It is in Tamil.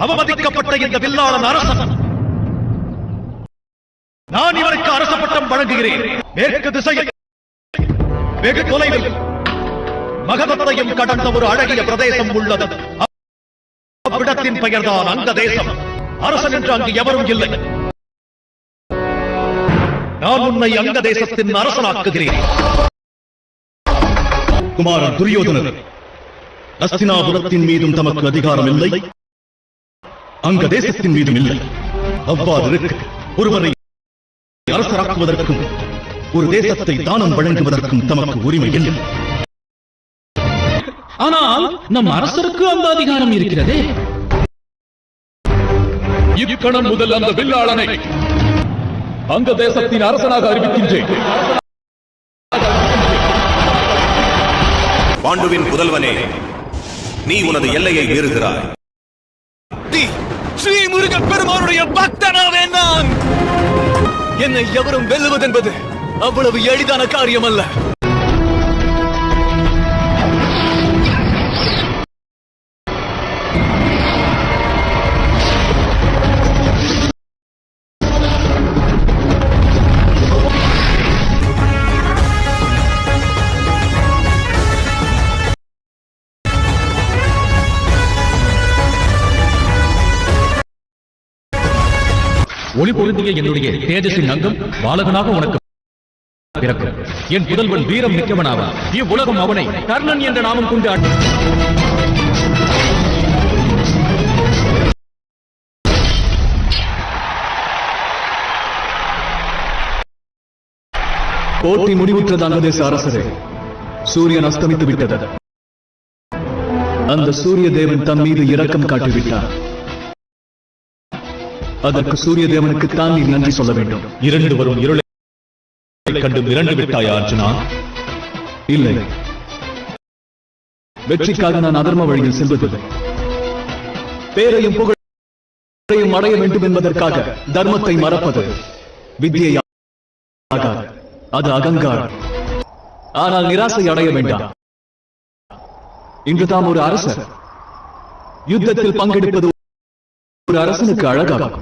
அவமதிக்கப்பட்ட இந்த வில்லாளன் அரசன். நான் இவருக்கு அரச பட்டம் வழங்குகிறேன். மேற்கு திசையில் வெகு தொலைவில் மகதத்தையும் கடந்த ஒரு அழகிய பிரதேசம் உள்ளது. அவ்விடத்தின் பெயர்தான் அங்க தேசம். அரசன் என்று அங்கு எவரும் இல்லை. நான் உன்னை அங்க தேசத்தின் அரசனாக்குகிறேன். குமாரன் துரியோதனர், ஹஸ்தினாபுரத்தின் மீதும் தமக்கு அதிகாரம் இல்லை, அங்க தேசத்தின் மீதும் இல்லை. அவ்வாறு இருக்க ஒருவரை அரசராக்குவதற்கும் ஒரு தேசத்தை தானம் வழங்குவதற்கும் தமக்கு உரிமை இல்லை. ஆனால் நம் அரசருக்கு அந்த அதிகாரம் இருக்கிறதே. இக்கணம் முதல் அந்த வில்லாளனை அங்க தேசத்தின் அரசனாக அறிவிக்கின்றேன். பாண்டுவின் புதல்வனே, நீ உனது எல்லையை மீறுகிறாய். ஸ்ரீ முருகப் பெருமானுடைய பக்தனாவே நான். என்னை எவரும் வெல்லுவதென்பது அவ்வளவு எளிதான காரியம் அல்ல. ஒளி பொருந்திய என்னுடைய தேஜஸின் அங்கம் பாலகனாக உனக்கு பிறக்கும். என் புதல்வன் வீரம் மிக்கவனாவா. இவ்வுலகம் அவனை கர்ணன் என்ற நாமம் கொண்டு போட்டி முடிவுற்றது அங்கதேச அரசரே. சூரியன் அஸ்தமித்து விட்டது. அந்த சூரிய தேவன் தம் மீது இரக்கம் காட்டிவிட்டார். அதற்கு சூரிய தேவனுக்கு தான் நீ நன்றி சொல்ல வேண்டும். இரண்டு வரும் இருளை கண்டு மிரண்டு விட்டாயா அர்ஜுனா? இல்லை, வெற்றிக்காக நான் அதர்ம வழியில் செல்வதில்லை. பேரையும் புகழையும் அடைய வேண்டும் என்பதற்காக தர்மத்தை மறப்பது வித்தியை ஆகாது. அது அகங்காரம். ஆனால் நிராசை அடைய வேண்டாம். இன்று தாம் ஒரு அரசர். யுத்தத்தில் பங்கெடுப்பது ஒரு அரசனுக்கு அழகாகும்.